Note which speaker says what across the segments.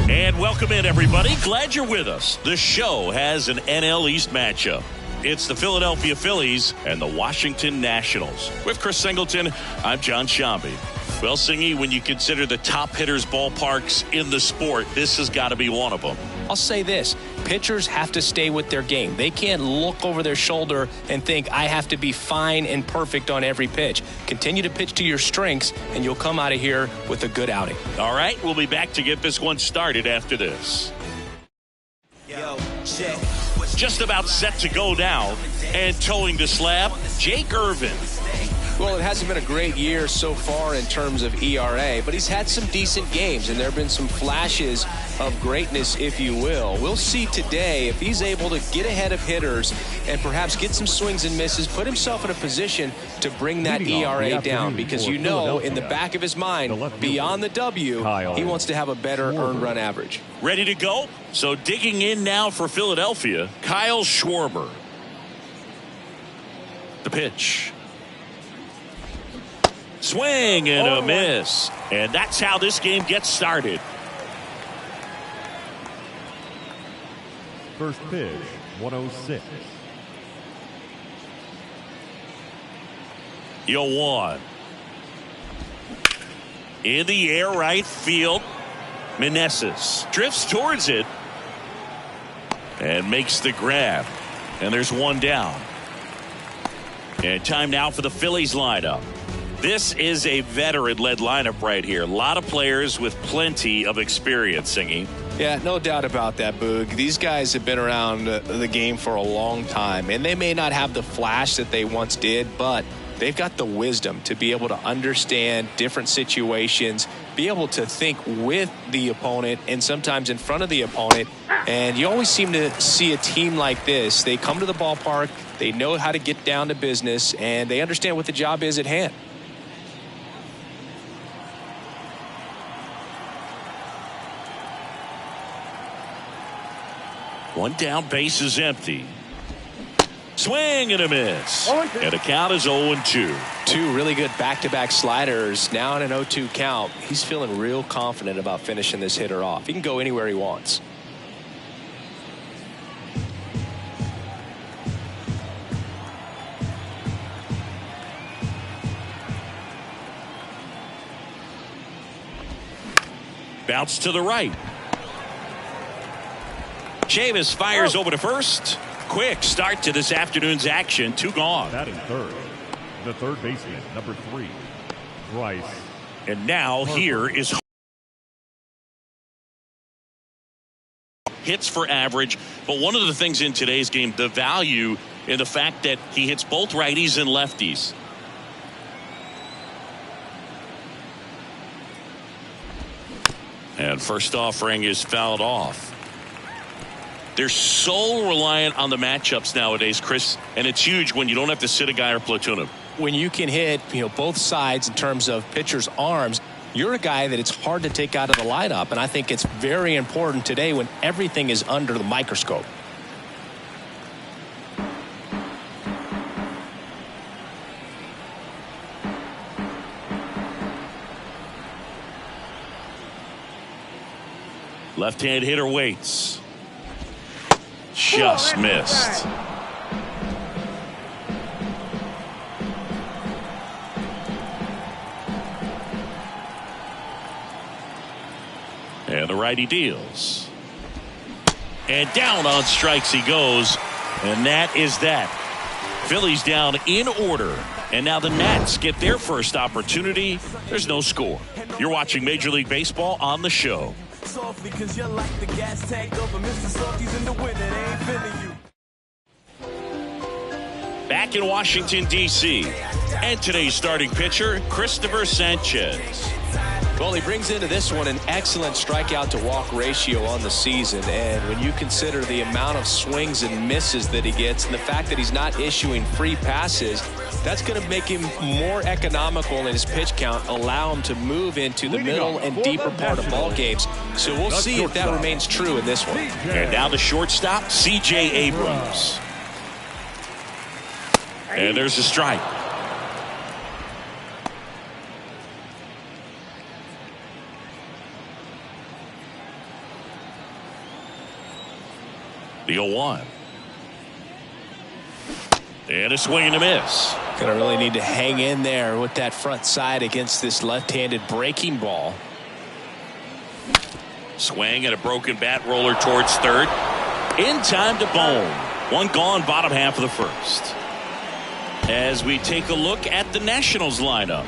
Speaker 1: And welcome in, everybody. Glad you're with us. The show has an NL East matchup. It's the Philadelphia Phillies and the Washington Nationals. With Chris Singleton, I'm John Shambi. Well, Singy, when you consider the top hitters' ballparks in the sport, this has got to be one of them.
Speaker 2: I'll say this. Pitchers have to stay with their game. They can't look over their shoulder and think, I have to be fine and perfect on every pitch. Continue to pitch to your strengths, and you'll come out of here with a good outing.
Speaker 1: All right, we'll be back to get this one started after this.
Speaker 3: Yo, check.
Speaker 1: Just about set to go now, and towing the slab, Jake Irvin.
Speaker 2: Well, it hasn't been a great year so far in terms of ERA, but he's had some decent games, and there have been some flashes of greatness, if you will. We'll see today if he's able to get ahead of hitters and perhaps get some swings and misses, put himself in a position to bring that ERA down, because you know in the back of his mind, beyond the W, he wants to have a better earned run average.
Speaker 1: Ready to go? So digging in now for Philadelphia, Kyle Schwarber. The pitch. Swing and a miss. And that's how this game gets started.
Speaker 4: First pitch, 106.
Speaker 1: 0-1. In the air, right field. Meneses drifts towards it and makes the grab. And there's one down. And time now for the Phillies lineup. This is a veteran-led lineup right here. A lot of players with plenty of experience, Singy.
Speaker 2: Yeah, no doubt about that, Boog. These guys have been around the game for a long time, and they may not have the flash that they once did, but they've got the wisdom to be able to understand different situations, be able to think with the opponent and sometimes in front of the opponent. And you always seem to see a team like this. They come to the ballpark, they know how to get down to business, and they understand what the job is at hand.
Speaker 1: One down, base is empty. Swing and a miss. And the count is 0-2.
Speaker 2: Two really good back-to-back sliders. Now in an 0-2 count. He's feeling real confident about finishing this hitter off. He can go anywhere he wants.
Speaker 1: Bounce to the right. Chavis fires over to first. Quick start to this afternoon's action. Two gone.
Speaker 4: Batting third, the third baseman, number 3, Bryce.
Speaker 1: And now here is hits for average. But one of the things in today's game, the value in the fact that he hits both righties and lefties. And first offering is fouled off. They're so reliant on the matchups nowadays, Chris, and it's huge when you don't have to sit a guy or platoon him.
Speaker 2: When you can hit, both sides in terms of pitchers' arms, you're a guy that it's hard to take out of the lineup, and I think it's very important today when everything is under the microscope.
Speaker 1: Left-hand hitter waits. Just missed. And the righty deals. And down on strikes he goes. And that is that. Phillies down in order. And now the Nats get their first opportunity. There's no score. You're watching Major League Baseball on the show.
Speaker 3: Softly, cause you're like the gas tank over Mr. Salty's in the winter. They ain't feeling you.
Speaker 1: Back in Washington, D.C. And today's starting pitcher, Christopher Sanchez.
Speaker 2: Well, he brings into this one an excellent strikeout to walk ratio on the season. And when you consider the amount of swings and misses that he gets and the fact that he's not issuing free passes, that's going to make him more economical in his pitch count, allow him to move into the middle and deeper part of ball games. So we'll see if that remains true in this one.
Speaker 1: And now the shortstop, C.J. Abrams. And there's a strike. The 0-1. And a swing and a miss.
Speaker 2: Gonna really need to hang in there with that front side against this left-handed breaking ball.
Speaker 1: Swing and a broken bat roller towards third. In time to Bone. One gone, bottom half of the first. As we take a look at the Nationals lineup.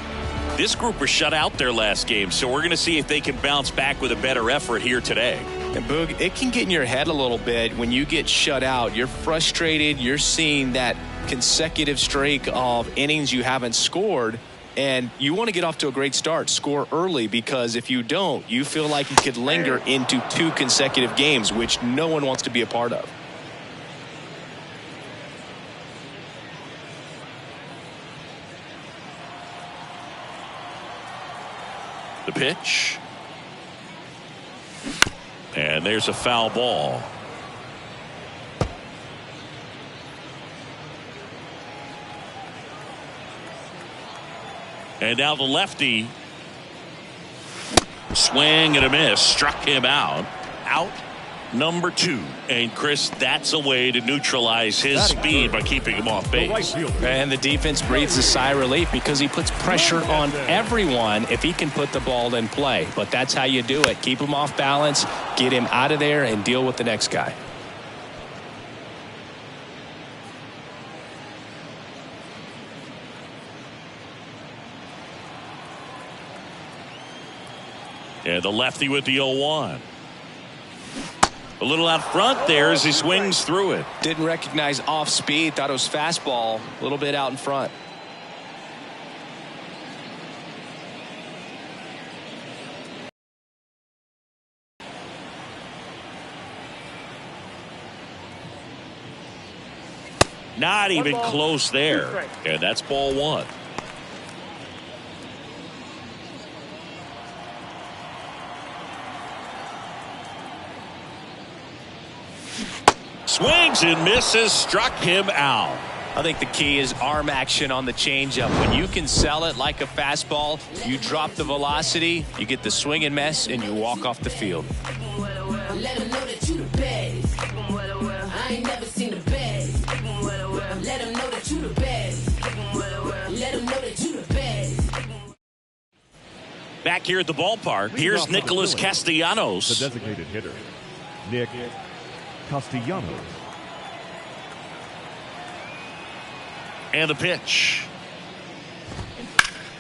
Speaker 1: This group was shut out their last game, so we're going to see if they can bounce back with a better effort here today.
Speaker 2: And Boog, it can get in your head a little bit when you get shut out. You're frustrated. You're seeing that consecutive streak of innings you haven't scored, and you want to get off to a great start, score early, because if you don't, you feel like you could linger into 2 consecutive games, which no one wants to be a part of.
Speaker 1: The pitch. And there's a foul ball. And now the lefty. Swing and a miss. Struck him out. Out number 2. And Chris, that's a way to neutralize his speed by keeping him off base.
Speaker 2: And the defense breathes a sigh of relief because he puts pressure on everyone if he can put the ball in play. But that's how you do it. Keep him off balance, get him out of there, and deal with the next guy.
Speaker 1: And the lefty with the 0-1. A little out front there as he swings through it.
Speaker 2: Didn't recognize off speed. Thought it was fastball. A little bit out in front.
Speaker 1: Not even close there. And that's ball 1. Swings and misses, struck him out.
Speaker 2: I think the key is arm action on the changeup. When you can sell it like a fastball, you drop the velocity, you get the swing and miss, and you walk off the field.
Speaker 5: Let them know that you the best. I ain't never seen the best. Let them know that you the best. Let them know that you the best.
Speaker 1: Back here at the ballpark, here's Nicholas Castellanos.
Speaker 4: The designated hitter, Nick Castellanos.
Speaker 1: And the pitch.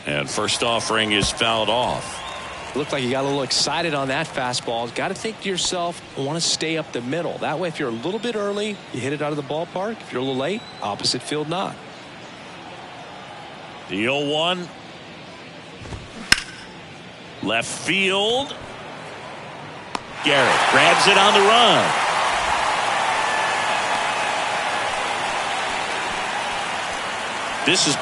Speaker 1: And first offering is fouled off.
Speaker 2: Looked like you got a little excited on that fastball. Got to think to yourself, I want to stay up the middle. That way, if you're a little bit early, you hit it out of the ballpark. If you're a little late, opposite field not.
Speaker 1: The 0-1. Left field. Garrett grabs it on the run. This is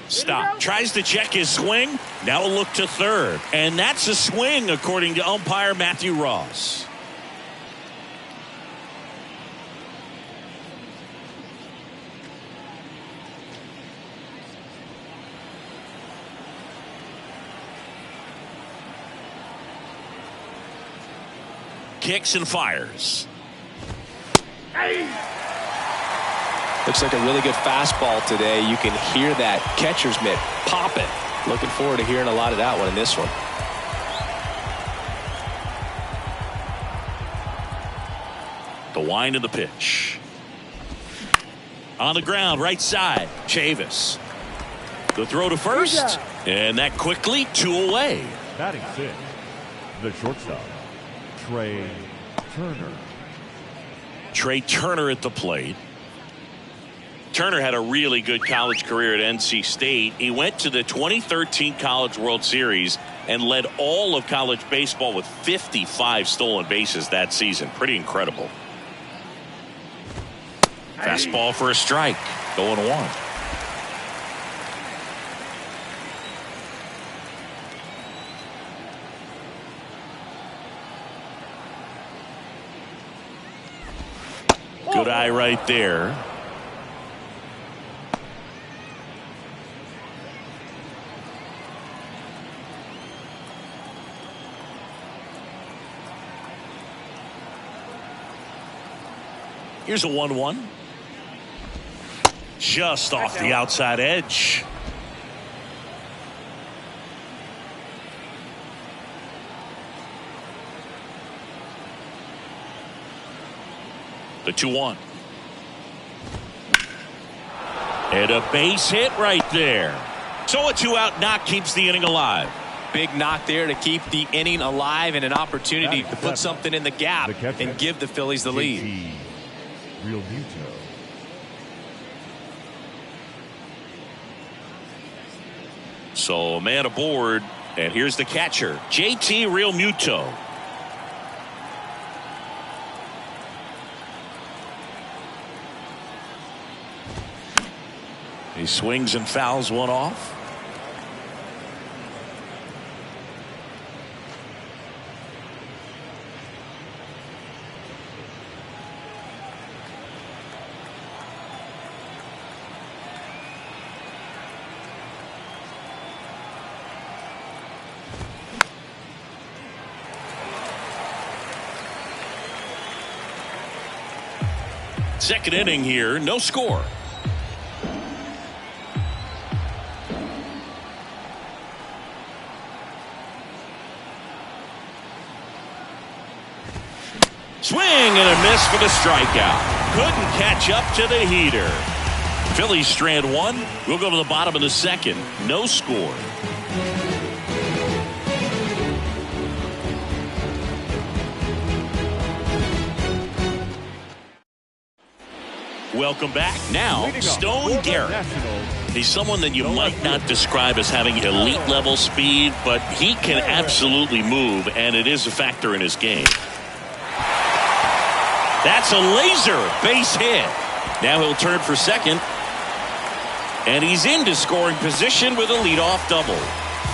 Speaker 1: stop. Tries to check his swing. Now a look to third. And that's a swing according to umpire Matthew Ross. Kicks and fires.
Speaker 2: Looks like a really good fastball today. You can hear that catcher's mitt popping. Looking forward to hearing a lot of that one in this one.
Speaker 1: The wind of the pitch. On the ground, right side, Chavis. The throw to first, and that quickly 2 away.
Speaker 4: Batting 6, the shortstop, Trey Turner.
Speaker 1: Trey Turner at the plate. Turner had a really good college career at NC State. He went to the 2013 College World Series and led all of college baseball with 55 stolen bases that season. Pretty incredible. Fastball for a strike. 0-1. Good eye right there. Here's a 1-1. Just off the outside edge. The 2-1. And a base hit right there. So a 2-out knock keeps the inning alive.
Speaker 2: Big knock there to keep the inning alive and an opportunity to put something in the gap and give the Phillies the lead.
Speaker 4: Real Muto.
Speaker 1: So a man aboard, and here's the catcher, JT Real Muto. He swings and fouls one off. Second inning here, no score. Swing and a miss for the strikeout. Couldn't catch up to the heater. Phillies strand one. We'll go to the bottom of the second. No score. Welcome back. Now, Stone Garrett. He's someone that you might not describe as having elite level speed, but he can absolutely move, and it is a factor in his game. That's a laser base hit. Now he'll turn for second. And he's into scoring position with a leadoff double.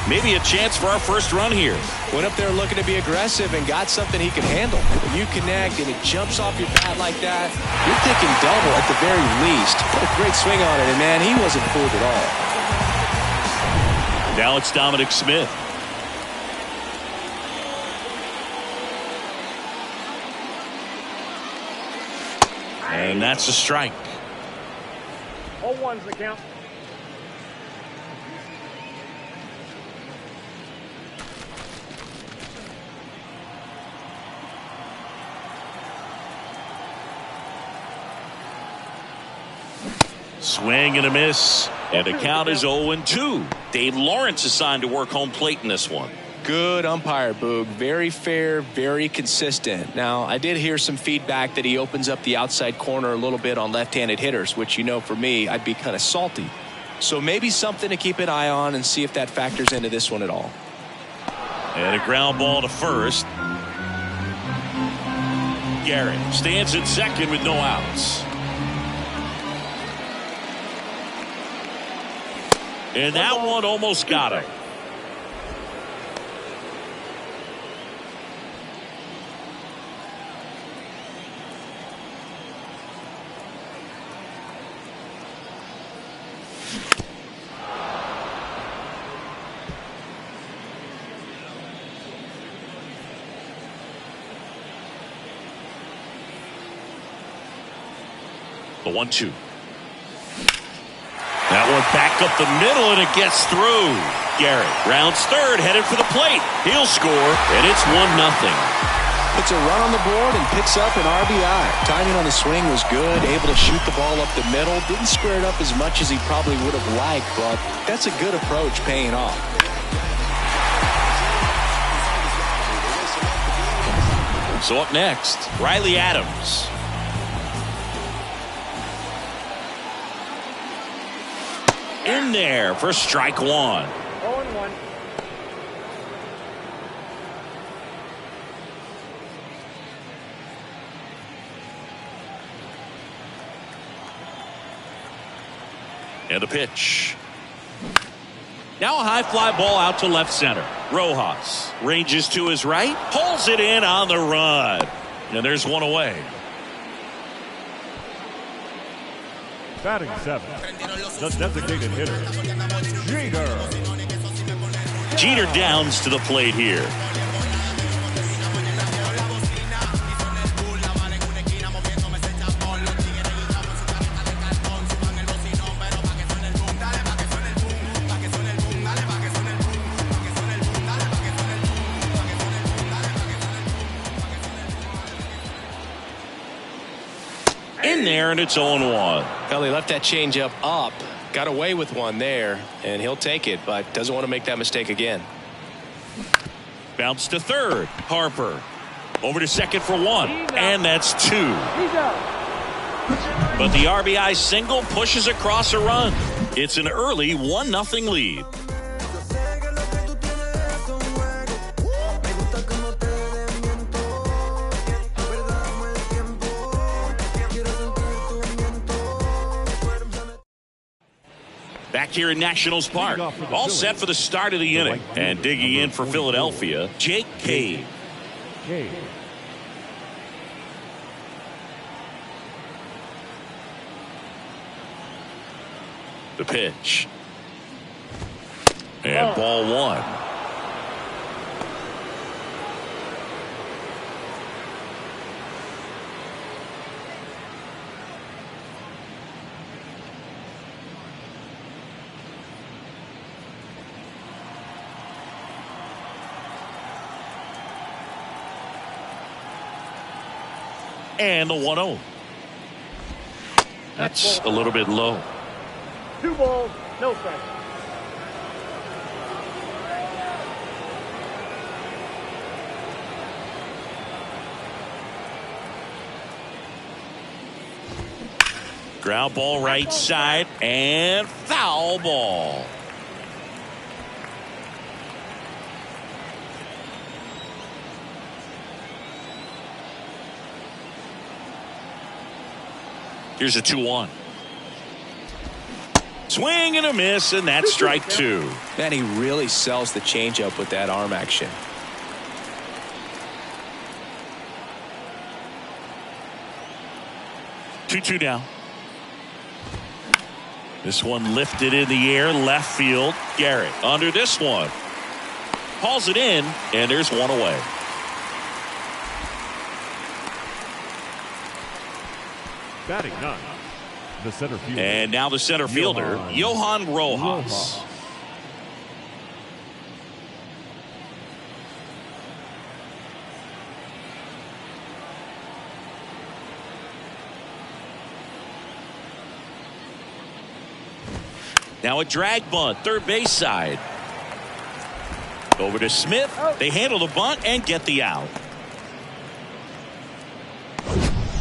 Speaker 1: Maybe a chance for our first run here.
Speaker 2: Went up there looking to be aggressive and got something he can handle. When you connect and it jumps off your bat like that, you're thinking double at the very least. What a great swing on it, and man, he wasn't fooled at all.
Speaker 1: Now it's Dominic Smith. And that's a strike.
Speaker 6: 0-1's the count.
Speaker 1: Swing and a miss. And the count is 0-2. Dave Lawrence assigned to work home plate in this one.
Speaker 2: Good umpire, Boog. Very fair, very consistent. Now, I did hear some feedback that he opens up the outside corner a little bit on left-handed hitters, which, you know, for me, I'd be kind of salty. So maybe something to keep an eye on and see if that factors into this one at all.
Speaker 1: And a ground ball to first. Garrett stands at second with no outs. And that one almost got him. The 1-2. That one back up the middle, and it gets through. Garrett rounds third, headed for the plate. He'll score, and it's 1-0.
Speaker 2: Puts a run on the board and picks up an RBI. Timing on the swing was good, able to shoot the ball up the middle. Didn't square it up as much as he probably would have liked, but that's a good approach paying off.
Speaker 1: So up next, Riley Adams. In there for strike one.
Speaker 6: 0-1.
Speaker 1: And a pitch. Now a high fly ball out to left center. Rojas ranges to his right, pulls it in on the run. And there's one away.
Speaker 4: Batting 7, the designated hitter, Jeter.
Speaker 1: Jeter downs to the plate here. In there, and it's 0-1.
Speaker 2: Well, he left that changeup up, got away with one there, and he'll take it, but doesn't want to make that mistake again.
Speaker 1: Bounce to third. Harper over to second for 1, and that's 2. But the RBI single pushes across a run. It's an early 1-0 lead. Back here in Nationals Park, all set for the start of the inning. And digging in for Philadelphia, Jake Cave. The pitch. And ball 1. And the 1-0. That's a little bit low.
Speaker 6: 2 balls, no strikes.
Speaker 1: Ground ball right side and foul ball. Here's a 2-1. Swing and a miss, and that's strike 2.
Speaker 2: Man, he really sells the changeup with that arm action.
Speaker 1: Two down. This one lifted in the air, left field. Garrett under this one. Hauls it in, and there's one away.
Speaker 4: Batting 9, the center fielder.
Speaker 1: And now the center fielder, Johan Rojas. Now a drag bunt, third base side. Over to Smith. They handle the bunt and get the out.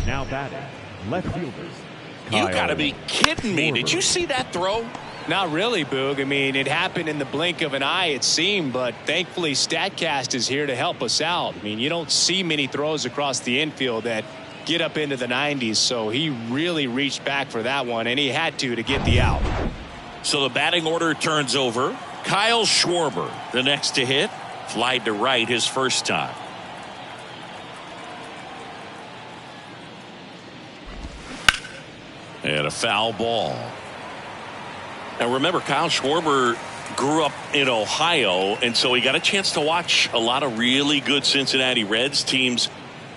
Speaker 4: Now batting, left fielders.
Speaker 1: You gotta be kidding me. Did you see that throw?
Speaker 2: Not really, Boog. I mean, it happened in the blink of an eye, it seemed, but thankfully StatCast is here to help us out. I mean, you don't see many throws across the infield that get up into the 90s, so he really reached back for that one, and he had to get the out.
Speaker 1: So the batting order turns over. Kyle Schwarber, the next to hit. Flied to right his first time. And a foul ball. Now remember, Kyle Schwarber grew up in Ohio, and so he got a chance to watch a lot of really good Cincinnati Reds teams.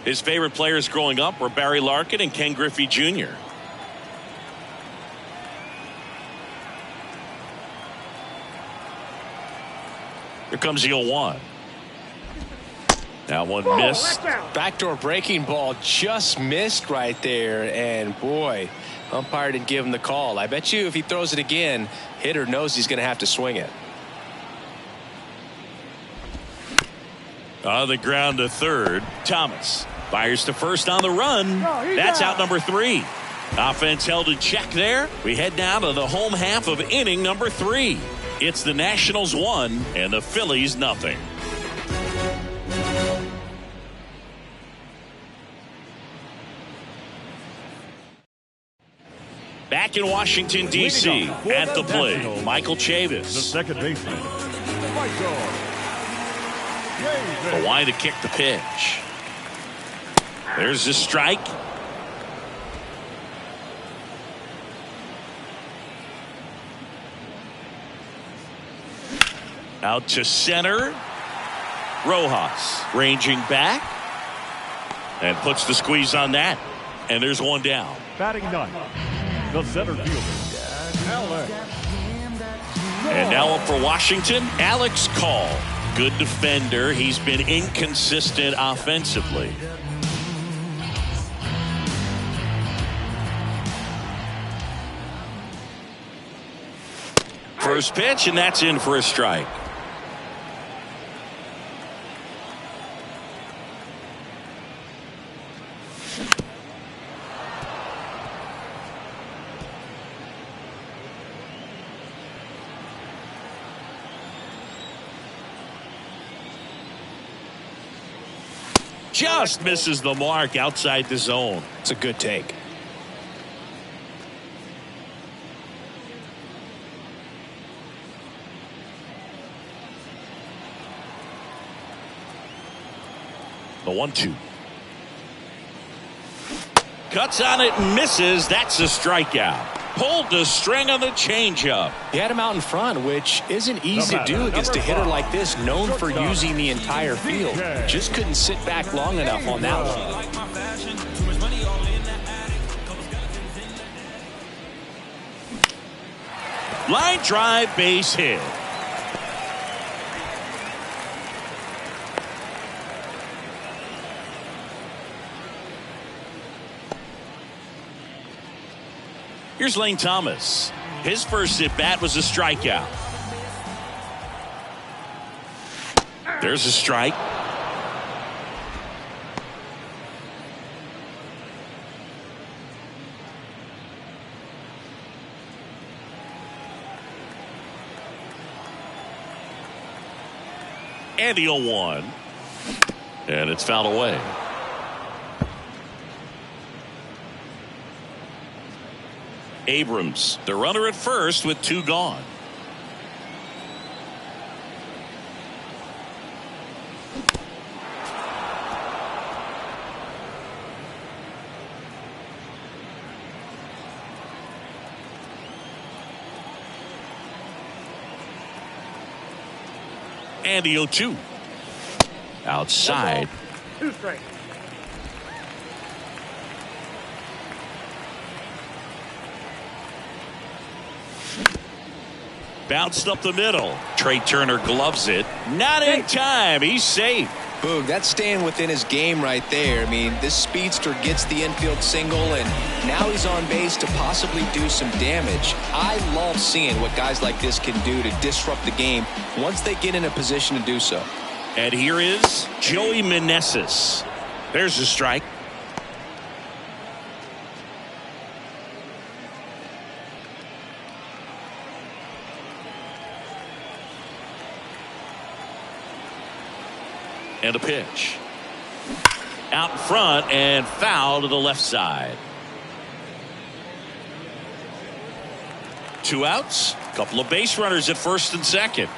Speaker 1: His favorite players growing up were Barry Larkin and Ken Griffey Jr. Here comes the 0-1. Now one missed.
Speaker 2: Backdoor breaking ball just missed right there, and boy, umpire didn't give him the call. I bet you if he throws it again, hitter knows he's going to have to swing it.
Speaker 1: On the ground to third, Thomas fires to first on the run. That's out number 3. Offense held in check there. We head down to the home half of inning number 3. It's the Nationals 1 and the Phillies nothing. Back in Washington, D.C. at the plate, Michael Chavis.
Speaker 4: The second baseman, Michael Chavis.
Speaker 1: Kawhi to kick the pitch. There's the strike. Out to center. Rojas ranging back and puts the squeeze on that. And there's one down.
Speaker 4: Batting ninth, the center fielder, Alex.
Speaker 1: And now up for Washington, Alex Call. Good defender. He's been inconsistent offensively. First pitch, and that's in for a strike. Just misses the mark outside the zone.
Speaker 2: It's a good take.
Speaker 1: The 1-2. Cuts on it and misses. That's a strikeout. Pulled the string on the changeup.
Speaker 2: He had him out in front, which isn't easy to do against a hitter like this, known for using the entire field. Just couldn't sit back long enough on that one.
Speaker 1: Line drive, base hit. Here's Lane Thomas. His first at bat was a strikeout. There's a strike. And the 0-1. And it's fouled away. Abrams, the runner at first with 2 gone. And the 0-2. Outside.
Speaker 6: 2 straight.
Speaker 1: Bounced up the middle. Trey Turner gloves it. Not in time. He's safe.
Speaker 2: Boog, that's staying within his game right there. I mean, this speedster gets the infield single, and now he's on base to possibly do some damage. I love seeing what guys like this can do to disrupt the game once they get in a position to do so.
Speaker 1: And here is Joey Meneses. There's a strike. And a pitch. Out in front and foul to the left side. 2 outs. Couple of base runners at first and second.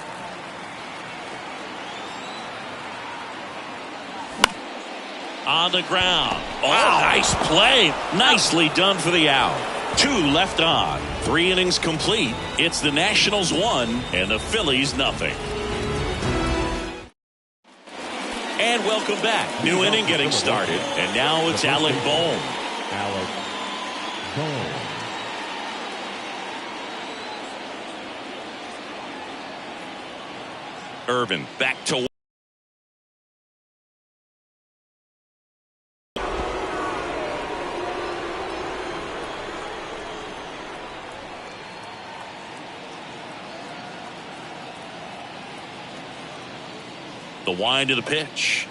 Speaker 1: On the ground. Oh, nice play. Nicely done for the out. 2 left on. 3 innings complete. It's the Nationals 1 and the Phillies nothing. And welcome back. New inning getting started. And now it's Alec Bohm.
Speaker 4: Alec Bohm.
Speaker 1: Irvin back to the wind of the pitch.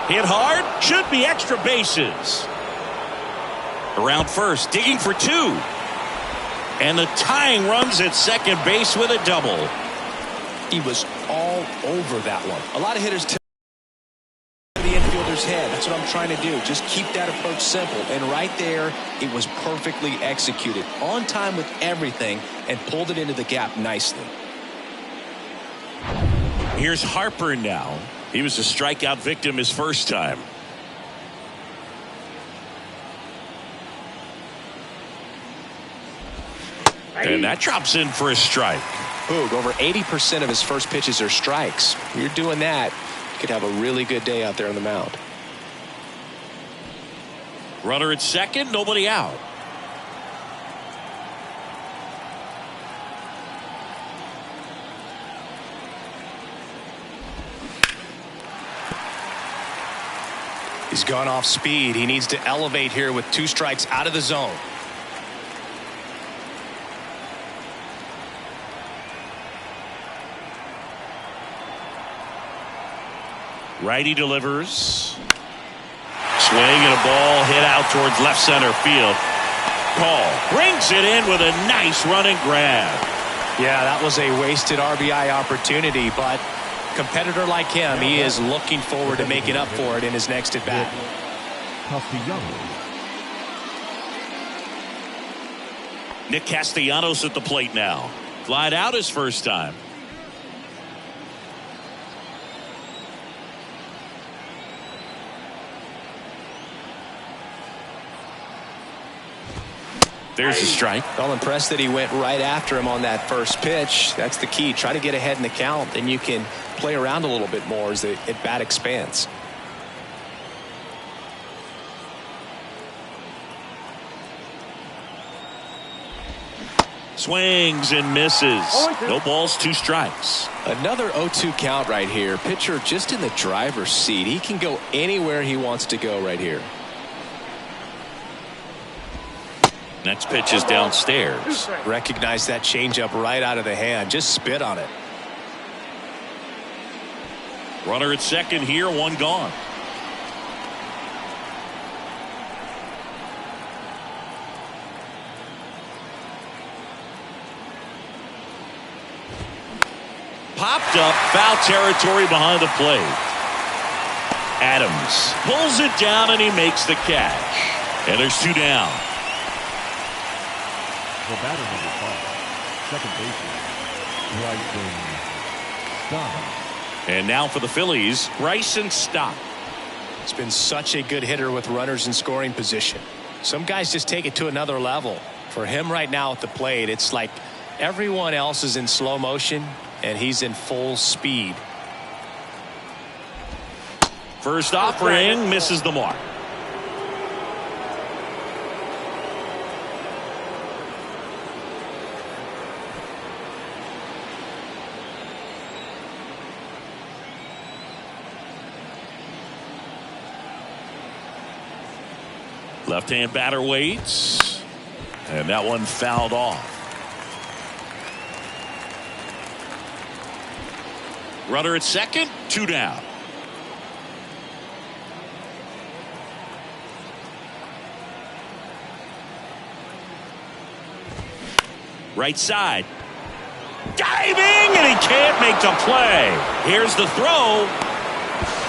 Speaker 1: Hit hard. Should be extra bases. Around first. Digging for 2. And the tying runs at second base with a double.
Speaker 2: He was all over that one. A lot of hitters tip the infielder's head. That's what I'm trying to do. Just keep that approach simple. And right there, it was perfectly executed. On time with everything and pulled it into the gap nicely.
Speaker 1: Here's Harper now. He was a strikeout victim his first time. And that drops in for a strike.
Speaker 2: Poog. Over 80% of his first pitches are strikes. If you're doing that, you could have a really good day out there on the mound.
Speaker 1: Runner at second, nobody out.
Speaker 2: He's gone off speed. He needs to elevate here with 2 strikes out of the zone.
Speaker 1: Righty delivers. Swing and a ball hit out towards left center field. Call brings it in with a nice running grab.
Speaker 2: Yeah, that was a wasted RBI opportunity, but competitor like him, he is looking forward to making up for it in his next at bat.
Speaker 1: Nick Castellanos at the plate now. Flied out his first time. There's a strike.
Speaker 2: Well, impressed that he went right after him on that first pitch. That's the key. Try to get ahead in the count, and you can play around a little bit more as the at bat expands.
Speaker 1: Swings and misses. No balls, 2 strikes.
Speaker 2: Another 0-2 count right here. Pitcher just in the driver's seat. He can go anywhere he wants to go right here.
Speaker 1: Next pitch is downstairs.
Speaker 2: Recognize that changeup right out of the hand. Just spit on it.
Speaker 1: Runner at second here, 1 gone. Popped up, foul territory behind the plate. Adams pulls it down and he makes the catch. And there's 2 down.
Speaker 4: The batter number 5, second baseman, Bryson Stott.
Speaker 1: And now for the Phillies, Bryson Stott.
Speaker 2: He's been such a good hitter with runners in scoring position. Some guys just take it to another level. For him right now at the plate, it's like everyone else is in slow motion and he's in full speed.
Speaker 1: First offering misses the mark. Left-hand batter waits, and that one fouled off. Runner at second, 2 down. Right side. Diving, and he can't make the play. Here's the throw,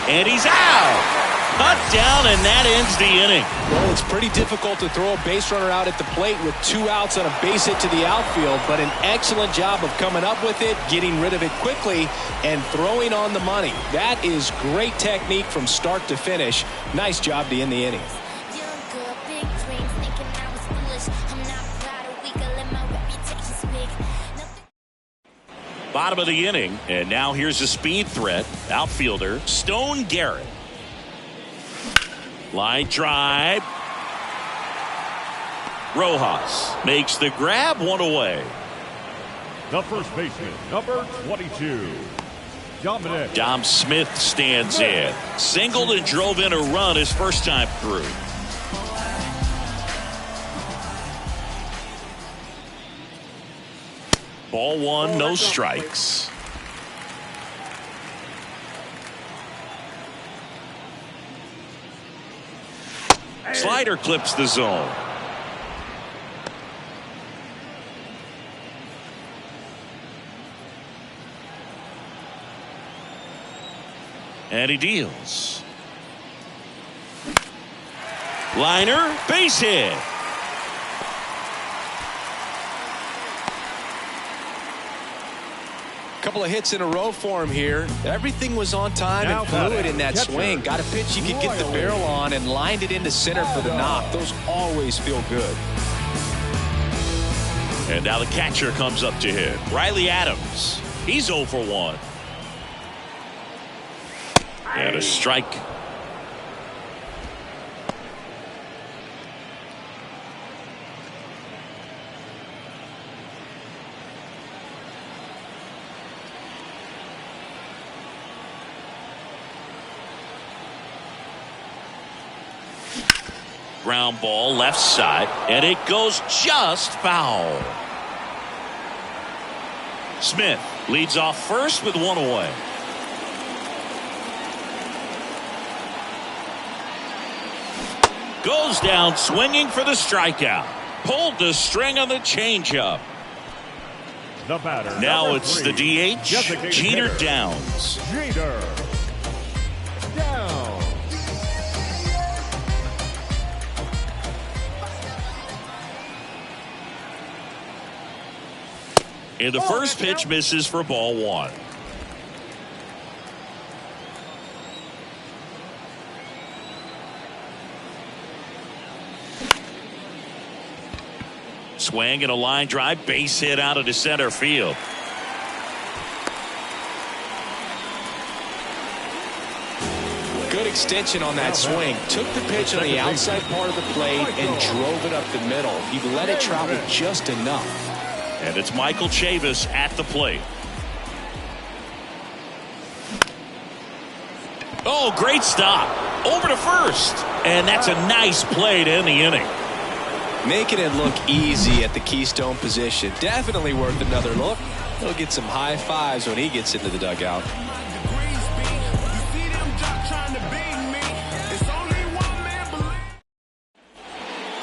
Speaker 1: and he's out. Cut down, and that ends the inning.
Speaker 2: Well, it's pretty difficult to throw a base runner out at the plate with 2 outs on a base hit to the outfield, but an excellent job of coming up with it, getting rid of it quickly, and throwing on the money. That is great technique from start to finish. Nice job to end the inning.
Speaker 1: Bottom of the inning, and now here's a speed threat. Outfielder Stone Garrett. Line drive. Rojas makes the grab, 1 away.
Speaker 4: The first baseman, number 22, Dominic.
Speaker 1: Dom Smith stands in. Singled and drove in a run his first time through. Ball 1, no strikes. Slider clips the zone. And he deals. Liner, base hit.
Speaker 2: Couple of hits in a row for him here. Everything was on time and fluid in that swing. Got a pitch you could get the barrel on and lined it into center for the knock. Those always feel good.
Speaker 1: And now the catcher comes up to hit. Riley Adams. He's 0 for 1. And a strike. Ground ball left side, and it goes just foul. Smith leads off first with 1 away. Goes down swinging for the strikeout. Pulled the string on the changeup.
Speaker 4: The batter.
Speaker 1: Now it's the DH, Jeter Downs.
Speaker 4: Jeter Downs.
Speaker 1: And the first pitch misses for ball 1. Swing and a line drive, base hit out into center field.
Speaker 2: Good extension on that swing. Took the pitch on the outside part of the plate and drove it up the middle. He let it travel just enough.
Speaker 1: And it's Michael Chavis at the plate. Oh, great stop. Over to first. And that's a nice play to end the inning.
Speaker 2: Making it look easy at the keystone position. Definitely worth another look. He'll get some high fives when he gets into the dugout.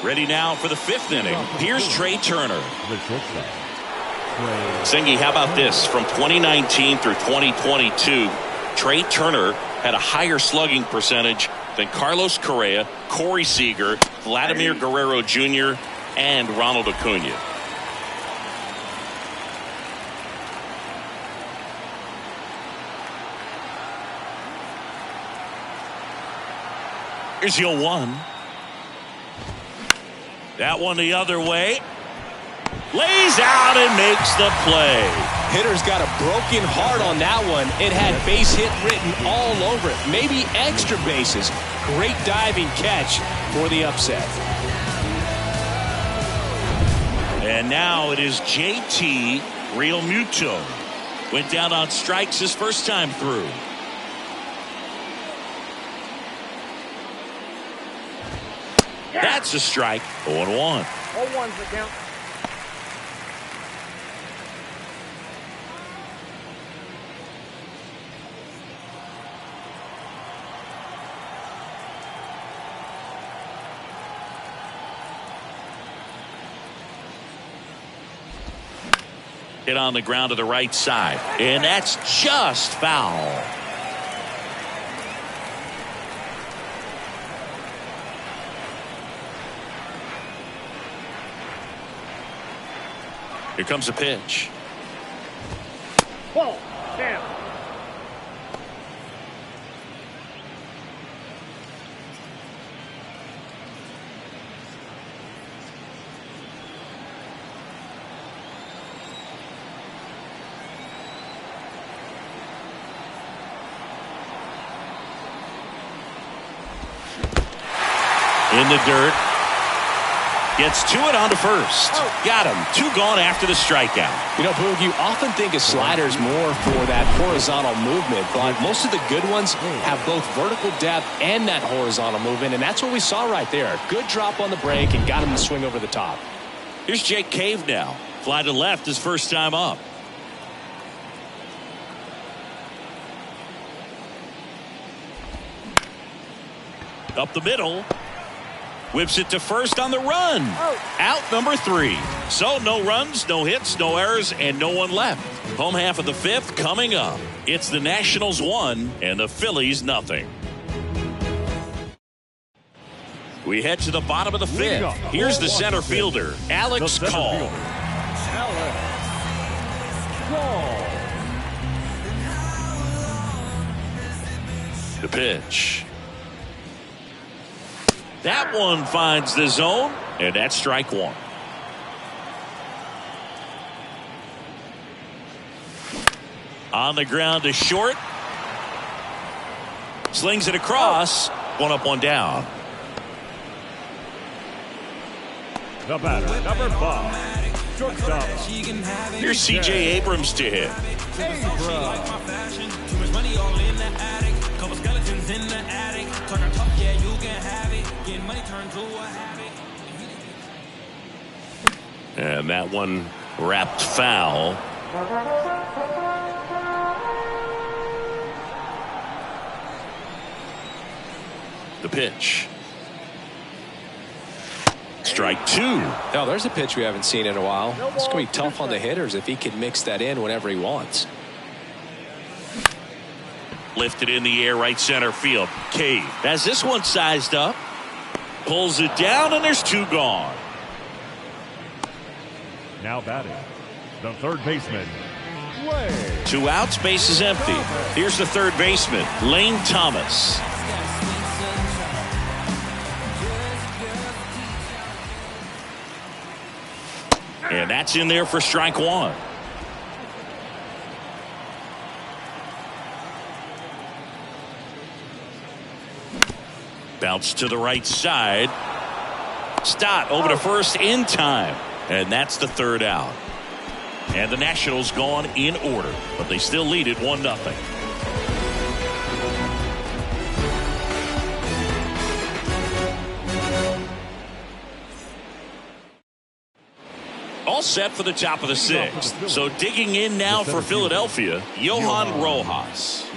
Speaker 1: Ready now for the 5th inning. Here's Trey Turner. Singy, how about this? From 2019 through 2022, Trey Turner had a higher slugging percentage than Carlos Correa, Corey Seager, Vladimir Guerrero Jr., and Ronald Acuna. Here's 0-1. That one the other way. Lays out and makes the play.
Speaker 2: Hitter's got a broken heart on that one. It had base hit written all over it. Maybe extra bases. Great diving catch for the upset.
Speaker 1: And now it is JT Realmuto. Went down on strikes his first time through. That's a strike. 0-1.
Speaker 6: 0-1's the count.
Speaker 1: Hit on the ground to the right side. And that's just foul. Here comes a pitch.
Speaker 6: Ball. Down.
Speaker 1: In the dirt. Gets to it onto first. Got him. 2 gone after the strikeout.
Speaker 2: You know, Boog, you often think of sliders more for that horizontal movement, but most of the good ones have both vertical depth and that horizontal movement, and that's what we saw right there. Good drop on the break and got him to swing over the top.
Speaker 1: Here's Jake Cave now. Fly to left his first time up. Up the middle. Whips it to first on the run. Out number 3. So no runs, no hits, no errors, and no one left. Home half of the 5th coming up. It's the Nationals 1 and the Phillies nothing. We head to the bottom of the 5th. Here's the center fielder, Alex Call. The pitch. That one finds the zone, and that's strike 1. On the ground to short. Slings it across. One up, one down.
Speaker 4: The batter, number 5. Shortstop.
Speaker 1: Here's C.J. Abrams to hit. And that one wrapped foul. The pitch. Strike 2.
Speaker 2: Now there's a pitch we haven't seen in a while. It's going to be tough on the hitters if he can mix that in whenever he wants.
Speaker 1: Lifted in the air, right center field. Cave has this one sized up. Pulls it down, and there's 2 gone.
Speaker 4: Now batting, the third baseman,
Speaker 1: 2 outs, base is empty. Here's the third baseman, Lane Thomas. And that's in there for strike 1. Bounce to the right side. Stott over to first in time. And that's the 3rd out. And the Nationals gone in order, but they still lead it 1-0. All set for the top of the 6th. So digging in now for Philadelphia, Johan Rojas.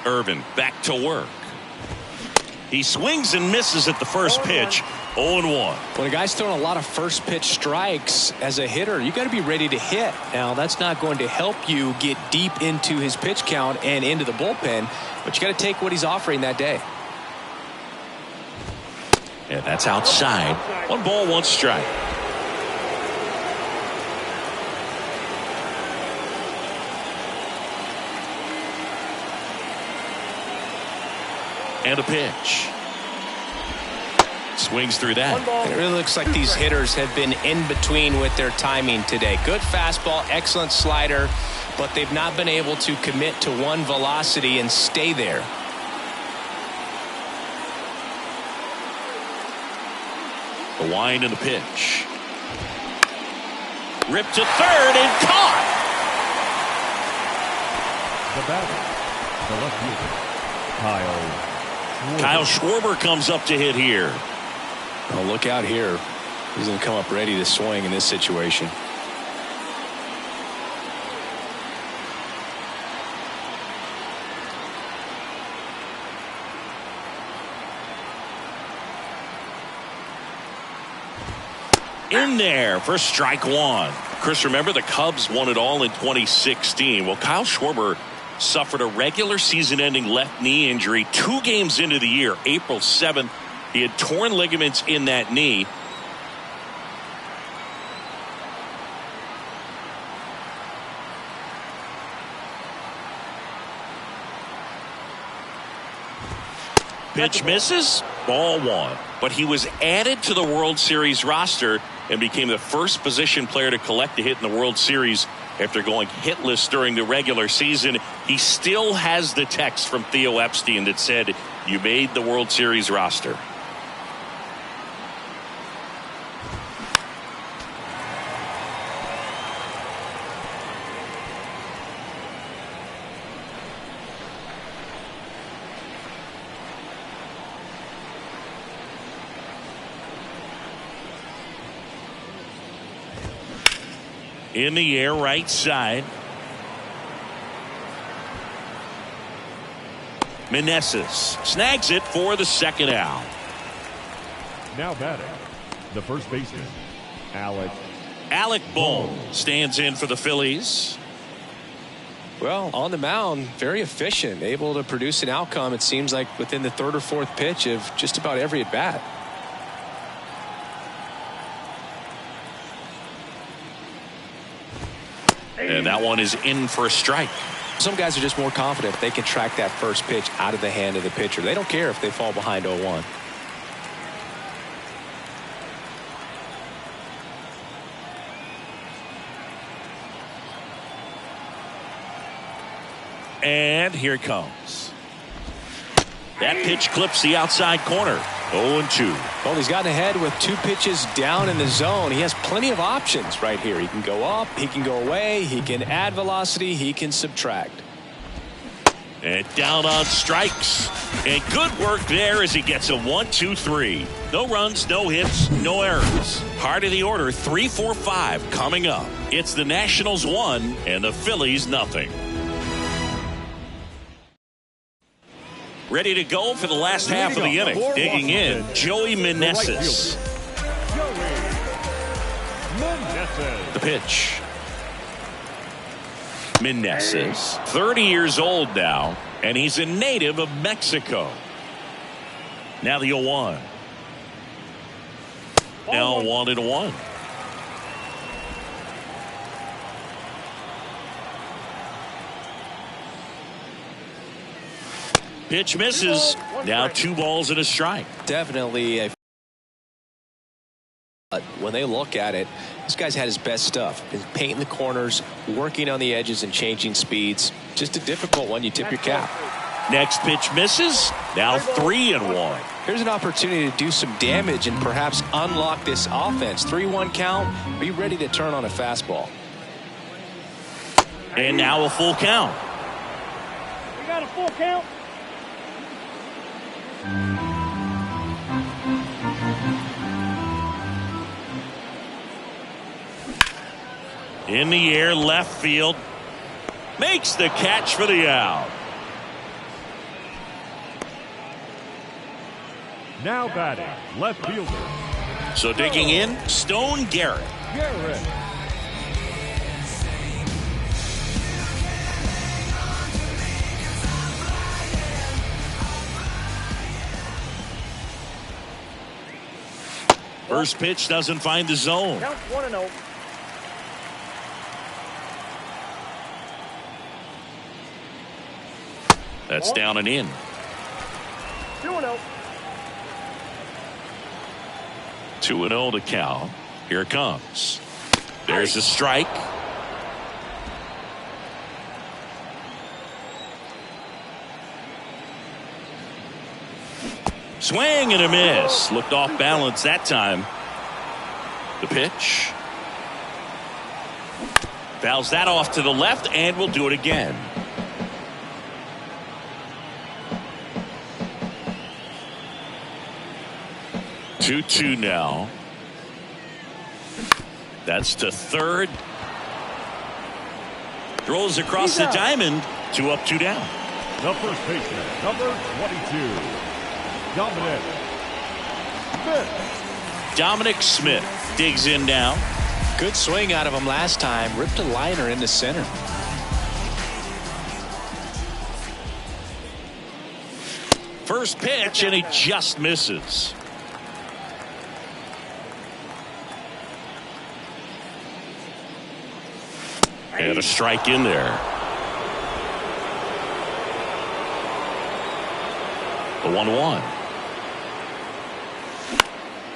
Speaker 1: Irvin back to work. He swings and misses at the first pitch. 0-1.
Speaker 2: When a guy's throwing a lot of first pitch strikes as a hitter, you got to be ready to hit. Now that's not going to help you get deep into his pitch count and into the bullpen, but you got to take what he's offering that day.
Speaker 1: And that's outside. 1 ball, 1 strike. And a pitch. Swings through that.
Speaker 2: And it really looks like these hitters have been in between with their timing today. Good fastball, excellent slider, but they've not been able to commit to one velocity and stay there.
Speaker 1: The wind and the pitch. Ripped to third and caught.
Speaker 4: the batter, the left fielder,
Speaker 1: Kyle Schwarber comes up to hit here.
Speaker 2: Oh, look out here. He's going to come up ready to swing in this situation.
Speaker 1: In there for strike 1. Chris, remember the Cubs won it all in 2016. Well, Kyle Schwarber suffered a regular season-ending left knee injury 2 games into the year. April 7th, he had torn ligaments in that knee. Pitch misses, ball 1. But he was added to the World Series roster and became the first position player to collect a hit in the World Series after going hitless during the regular season. He still has the text from Theo Epstein that said, "You made the World Series roster." In the air, right side. Meneses snags it for the 2nd out.
Speaker 4: now batting, the first baseman,
Speaker 1: Alec Bohm stands in for the Phillies.
Speaker 2: Well, on the mound, very efficient, able to produce an outcome, it seems like, within the 3rd or 4th pitch of just about every at bat.
Speaker 1: And that one is in for a strike.
Speaker 2: Some guys are just more confident they can track that first pitch out of the hand of the pitcher. They don't care if they fall behind 0-1.
Speaker 1: And here it comes. That pitch clips the outside corner. 0-2.
Speaker 2: Well, he's gotten ahead with 2 pitches down in the zone. He has plenty of options right here. He can go up, he can go away, he can add velocity, he can subtract.
Speaker 1: And down on strikes. And good work there as he gets a 1-2-3. No runs, no hits, no errors. Heart of the order, 3-4-5 coming up. It's the Nationals 1 and the Phillies nothing. Ready to go for the last half of the inning. Digging in, Joey Meneses. The pitch. Meneses, 30 years old now, and he's a native of Mexico. Now the 0-1. Now 1-1. Pitch misses. Now 2 balls and a strike.
Speaker 2: Definitely a. When they look at it, this guy's had his best stuff. Been painting the corners, working on the edges, and changing speeds. Just a difficult one. You tip your cap.
Speaker 1: Next pitch misses. Now 3-1.
Speaker 2: Here's an opportunity to do some damage and perhaps unlock this offense. 3-1 count. Be ready to turn on a fastball.
Speaker 1: And now a full count.
Speaker 6: We got a full count.
Speaker 1: In the air, left field. Makes the catch for the out.
Speaker 4: Now batting, left fielder.
Speaker 1: So digging in, Stone Garrett.
Speaker 4: Garrett.
Speaker 1: First pitch doesn't find the zone.
Speaker 6: Count 1-0.
Speaker 1: That's down and in.
Speaker 6: 2-0.
Speaker 1: 2-0 to count. Here it comes. There's a strike. Swing and a miss. Looked off balance that time. The pitch. Fouls that off to the left and will do it again. Two now. That's to third. Throws across the diamond. 2 up, 2 down.
Speaker 4: The first baseman, number 22, Dominic Smith.
Speaker 1: Dominic Smith digs in now.
Speaker 2: Good swing out of him last time. Ripped a liner into center.
Speaker 1: First pitch, and he just misses. And a strike in there. The 1-1.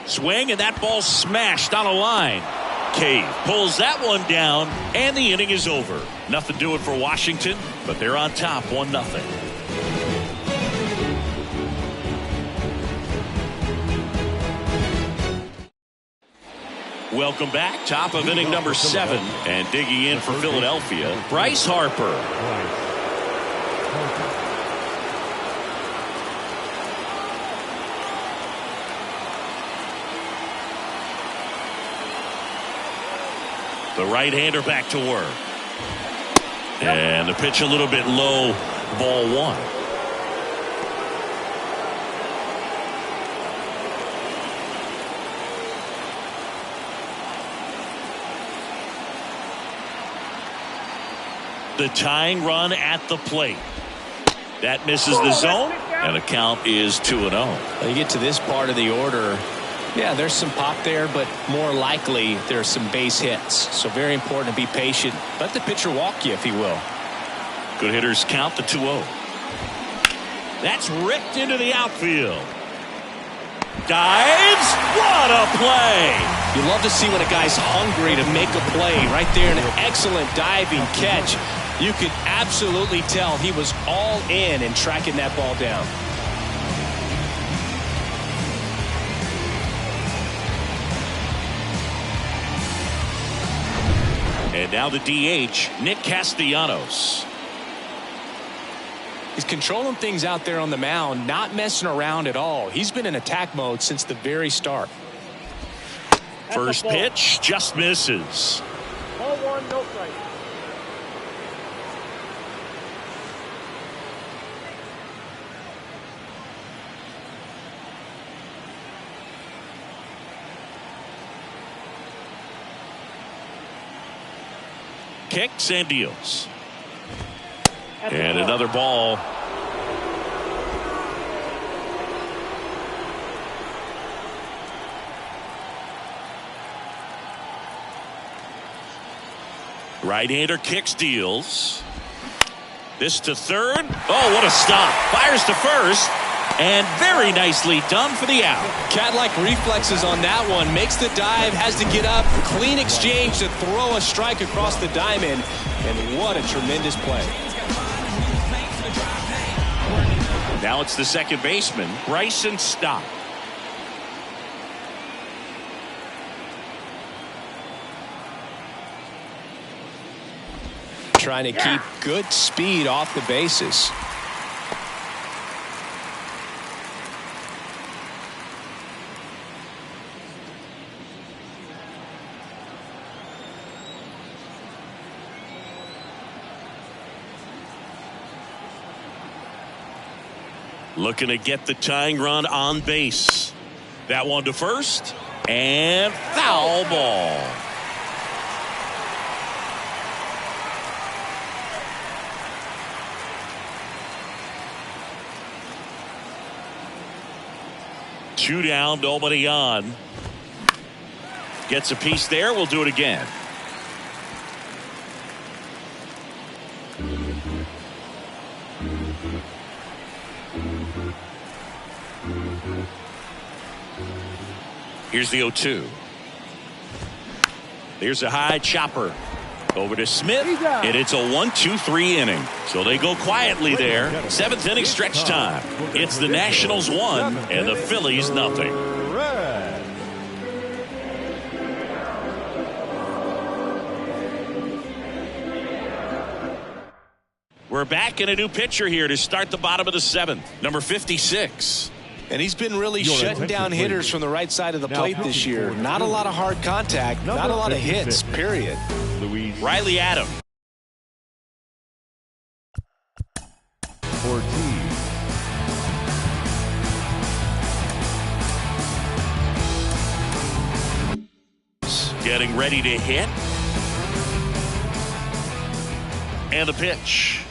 Speaker 1: Swing, and that ball smashed on a line. Cave pulls that one down, and the inning is over. Nothing doing for Washington, but they're on top 1-0. Welcome back. Top of inning number 7, and digging in for Philadelphia, Bryce Harper. The right-hander back to work. And the pitch a little bit low, ball 1. The tying run at the plate. That misses the zone, and the count is 2-0.
Speaker 2: When you get to this part of the order, yeah, there's some pop there, but more likely there's some base hits. So very important to be patient. Let the pitcher walk you, if he will.
Speaker 1: Good hitters count the 2-0. That's ripped into the outfield. Dives. What a play.
Speaker 2: You love to see when a guy's hungry to make a play. Right there, an excellent diving catch. You could absolutely tell he was all in tracking that ball down.
Speaker 1: And now the DH, Nick Castellanos.
Speaker 2: He's controlling things out there on the mound, not messing around at all. He's been in attack mode since the very start.
Speaker 1: First pitch just misses.
Speaker 6: Ball one, no strike.
Speaker 1: Kicks and deals. And another ball. Right-hander kicks, deals. This to third. Oh, what a stop. Fires to first. And very nicely done for the out.
Speaker 2: Cat-like reflexes on that one. Makes the dive, has to get up. Clean exchange to throw a strike across the diamond. And what a tremendous play.
Speaker 1: Now it's the second baseman, Bryson Stott.
Speaker 2: Trying to keep good speed off the bases.
Speaker 1: Looking to get the tying run on base. That one to first. And foul ball. Two down, nobody on. Gets a piece there. We'll do it again. Here's the 0-2. There's a high chopper. Over to Smith, and it's a 1-2-3 inning. So they go quietly there. Seventh inning stretch time. It's the Nationals 1 and the Phillies nothing. We're back in a new pitcher here to start the bottom of the seventh. Number 56.
Speaker 2: And he's been really shutting down hitters from the right side of the plate this year. Not a lot of hard contact, not a lot of hits, period.
Speaker 1: Riley Adams.
Speaker 4: 14.
Speaker 1: Getting ready to hit. And the pitch.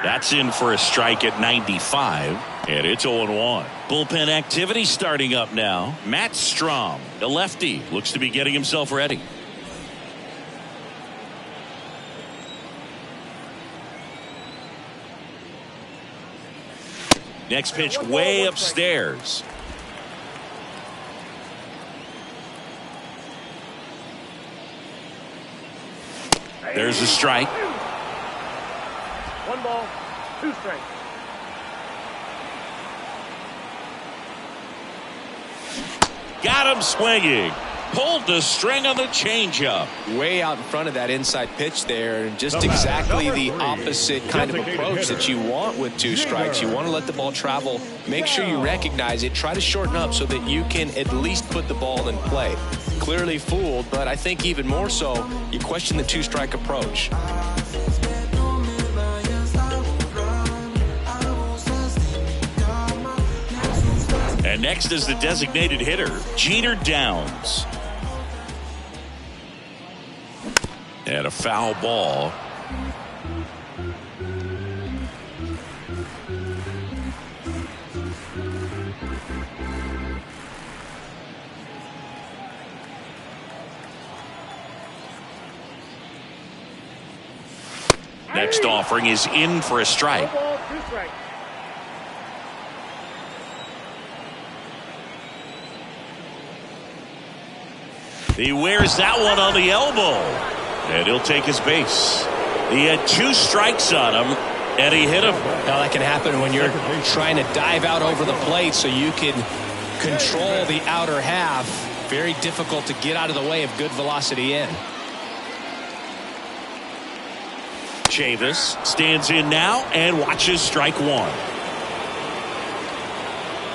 Speaker 1: That's in for a strike at 95. And it's 0-1. Bullpen activity starting up now. Matt Strom, the lefty, looks to be getting himself ready. Next pitch way upstairs. There's a strike.
Speaker 6: 1 ball, 2 strikes.
Speaker 1: Got him swinging. Pulled the string on the changeup.
Speaker 2: Way out in front of that inside pitch there. And just exactly the opposite kind of approach that you want with 2 strikes. You want to let the ball travel. Make sure you recognize it. Try to shorten up so that you can at least put the ball in play. Clearly fooled, but I think even more so, you question the 2-strike approach.
Speaker 1: And next is the designated hitter, Jeter Downs. And a foul ball. Next offering is in for a strike.
Speaker 6: No ball, 2 strikes.
Speaker 1: He wears that one on the elbow. And he'll take his base. He had 2 strikes on him, and he hit him.
Speaker 2: Now that can happen when you're trying to dive out over the plate so you can control the outer half. Very difficult to get out of the way of good velocity in.
Speaker 1: Chavis stands in now and watches strike 1.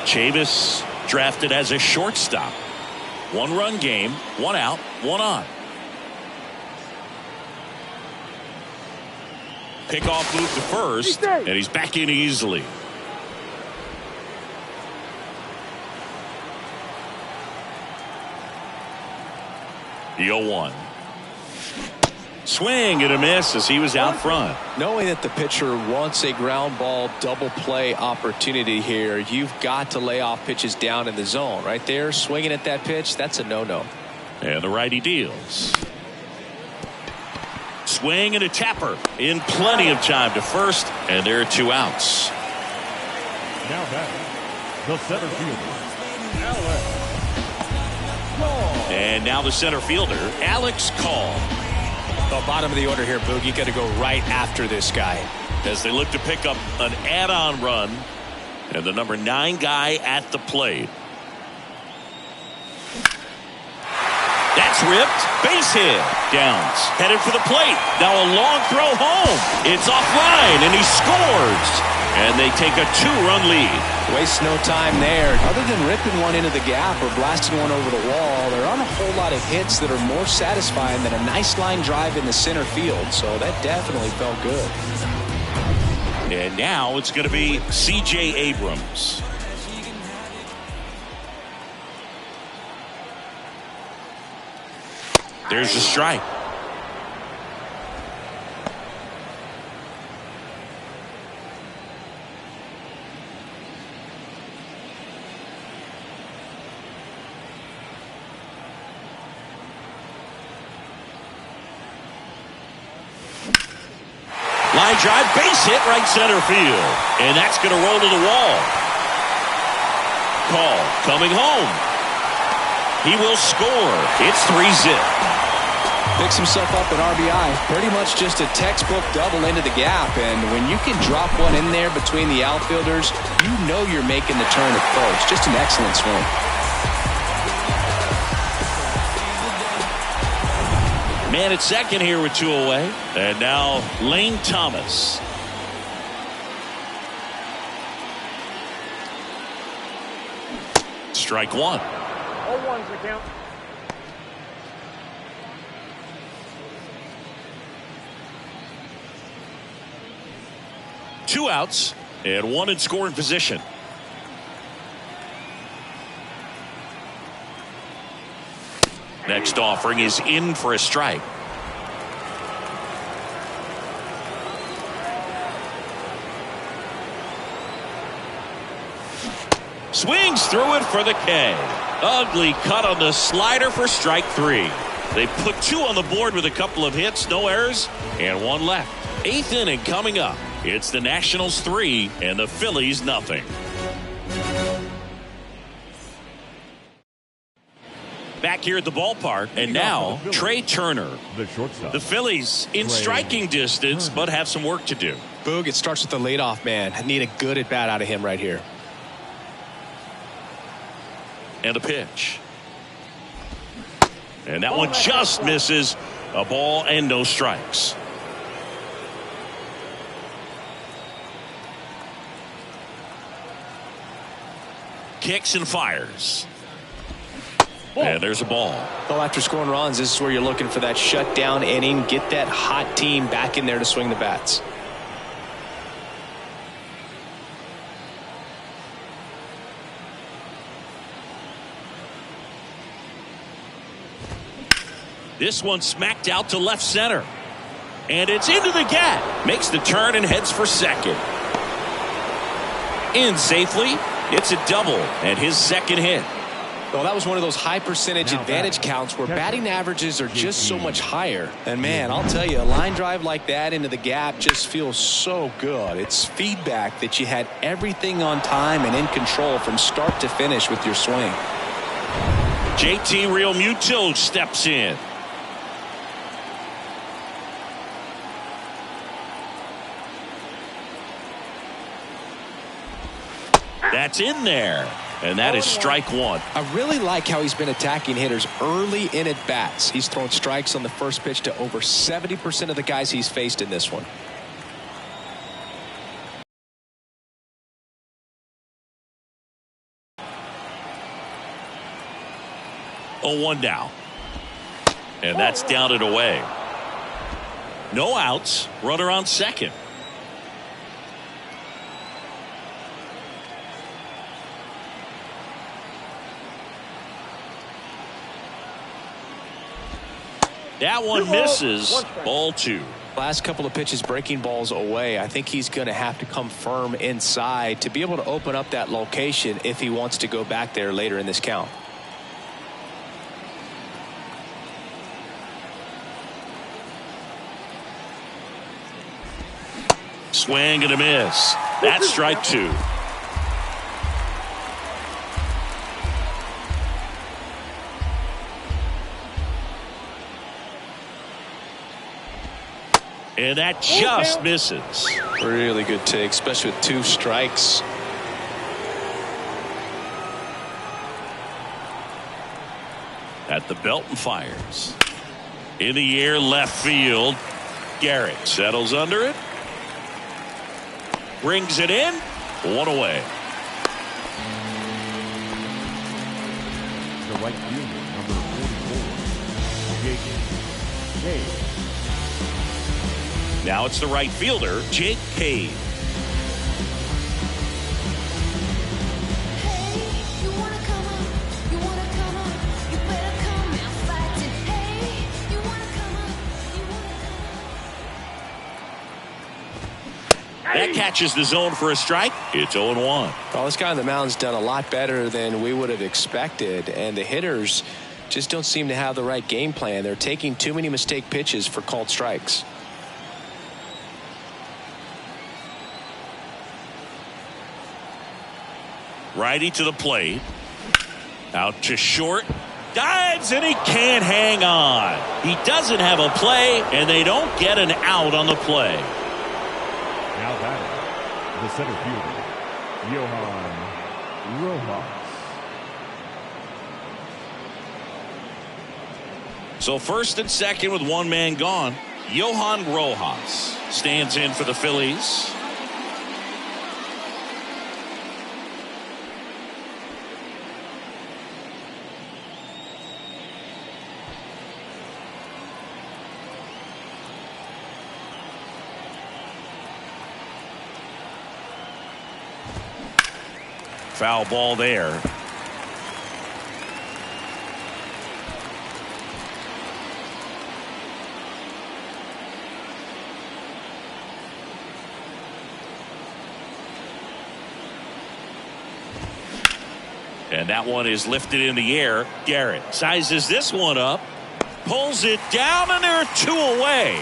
Speaker 1: Chavis drafted as a shortstop. 1-run game, 1 out, 1 on. Pickoff move to first, and he's back in easily. The 0-1. Swing and a miss as he was out front.
Speaker 2: Knowing that the pitcher wants a ground ball double play opportunity here, you've got to lay off pitches down in the zone. Right there, swinging at that pitch, that's a no-no.
Speaker 1: And the righty deals. Swing and a tapper in plenty of time to first, and there are 2 outs.
Speaker 4: Now batting, the center fielder, Alex.
Speaker 1: And now the center fielder, Alex Call.
Speaker 2: The bottom of the order here, Boog. You got to go right after this guy.
Speaker 1: As they look to pick up an add-on run, and the number 9 guy at the plate. That's ripped. Base hit. Downs. Headed for the plate. Now a long throw home. It's offline, and he scores. And they take a 2-run lead.
Speaker 2: Waste no time there. Other than ripping one into the gap or blasting one over the wall, there aren't a whole lot of hits that are more satisfying than a nice line drive in the center field. So that definitely felt good.
Speaker 1: And now it's going to be C.J. Abrams. There's a strike. Line drive, base hit, right center field. And that's going to roll to the wall. Call coming home. He will score. It's 3-zip.
Speaker 2: Picks himself up an RBI. Pretty much just a textbook double into the gap. And when you can drop one in there between the outfielders, you know you're making the turn at first. Just an excellent swing.
Speaker 1: Man at second here with 2 away. And now Lane Thomas. Strike 1.
Speaker 6: 0-1's the count.
Speaker 1: Two outs and 1 in scoring position. Next offering is in for a strike. Swings through it for the K. Ugly cut on the slider for strike 3. They put 2 on the board with a couple of hits, no errors, and 1 left. 8th inning coming up. It's the Nationals 3 and the Phillies nothing. Back here at the ballpark, and now Trey Turner.
Speaker 4: The shortstop.
Speaker 1: The Phillies in striking distance, but have some work to do.
Speaker 2: Boog, it starts with the leadoff man. I need a good at bat out of him right here.
Speaker 1: And a pitch. And that one just misses. A ball and no strikes. Kicks and fires. And there's a ball.
Speaker 2: Well, after scoring runs, this is where you're looking for that shutdown inning. Get that hot team back in there to swing the bats.
Speaker 1: This one smacked out to left center. And it's into the gap. Makes the turn and heads for second. In safely. It's a double and his second hit.
Speaker 2: Well, that was one of those high percentage advantage counts where batting averages are just so much higher. And man, I'll tell you, a line drive like that into the gap just feels so good. It's feedback that you had everything on time and in control from start to finish with your swing.
Speaker 1: JT Realmuto steps in. That's in there. And that is strike one.
Speaker 2: I really like how he's been attacking hitters early in at bats. He's thrown strikes on the first pitch to over 70% of the guys he's faced in this one.
Speaker 1: Oh, 1 down. And that's down and away. No outs. Runner on second. That one misses. Ball 2.
Speaker 2: Last couple of pitches breaking balls away. I think he's going to have to come firm inside to be able to open up that location if he wants to go back there later in this count.
Speaker 1: Swing and a miss. That's strike 2. And that just misses.
Speaker 2: Really good take, especially with 2 strikes.
Speaker 1: At the belt and fires. In the air, left field. Garrett settles under it. Brings it in. 1 away.
Speaker 4: The right fielder, number 44, Jake Cave.
Speaker 1: Now it's the right fielder, Jake Cave. That catches the zone for a strike. It's 0-1.
Speaker 2: Well, this guy on the mound's done a lot better than we would have expected, and the hitters just don't seem to have the right game plan. They're taking too many mistake pitches for called strikes.
Speaker 1: Righty to the plate. Out to short. Dives and he can't hang on. He doesn't have a play, and they don't get an out on the play.
Speaker 4: Now batting, the center fielder, Johan Rojas.
Speaker 1: So first and second with 1 man gone. Johan Rojas stands in for the Phillies. Foul ball there. And that one is lifted in the air. Garrett sizes this one up, pulls it down, and there are 2 away.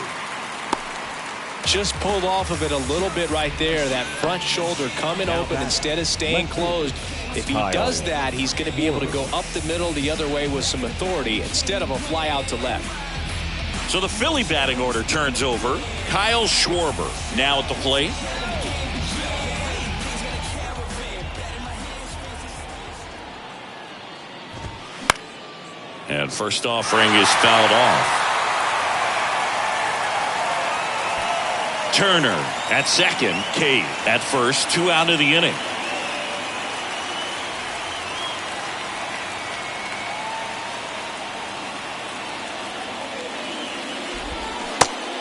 Speaker 2: Just pulled off of it a little bit right there. That front shoulder coming open instead of staying closed. If he does that, he's going to be able to go up the middle the other way with some authority instead of a fly out to left.
Speaker 1: So the Philly batting order turns over. Kyle Schwarber now at the plate. And first offering is fouled off. Turner at second, Cave at first, 2 out of the inning.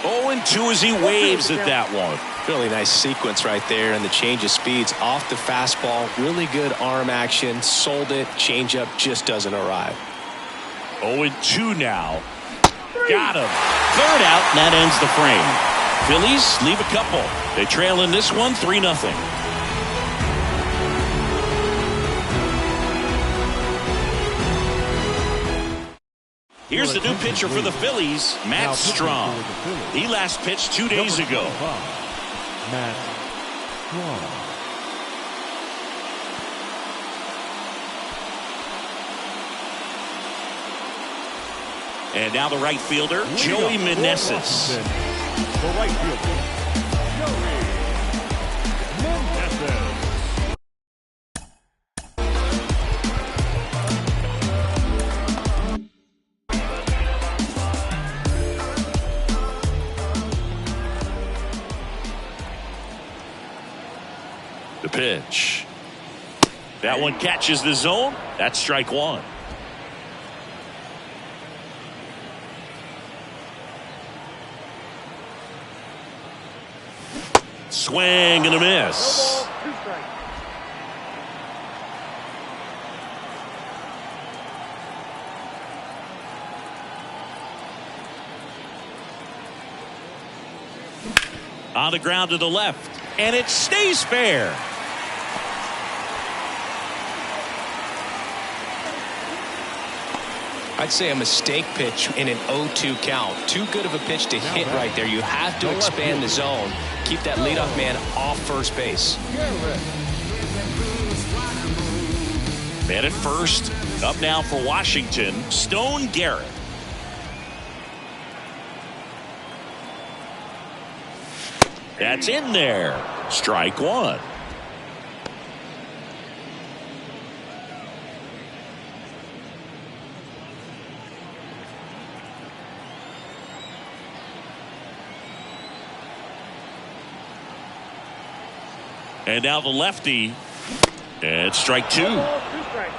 Speaker 1: Oh, and 2 as he waves at that one.
Speaker 2: Really nice sequence right there, and the change of speeds off the fastball. Really good arm action. Sold it. Changeup just doesn't arrive.
Speaker 1: 0-2 now. Got him. 3rd out, and that ends the frame. Phillies leave a couple. They trail in this one 3-0.
Speaker 2: 0-2
Speaker 1: Here's the new pitcher for the Phillies, Matt Strong. He last pitched 2 days ago.
Speaker 4: Matt Strong.
Speaker 1: And now the right fielder, Joey Meneses.
Speaker 4: The right fielder, Joey Meneses.
Speaker 1: The pitch. That one catches the zone. That's strike one. Swing and a miss.
Speaker 6: No ball, 2 strikes.
Speaker 1: On the ground to the left. And it stays fair.
Speaker 2: I'd say a mistake pitch in an 0-2 count. Too good of a pitch to hit right there. You have to expand the zone. Keep that leadoff man off first base.
Speaker 1: Man at first. Up now for Washington, Stone Garrett. That's in there. Strike one. And now the lefty. And strike two.
Speaker 6: No ball, 2 strikes.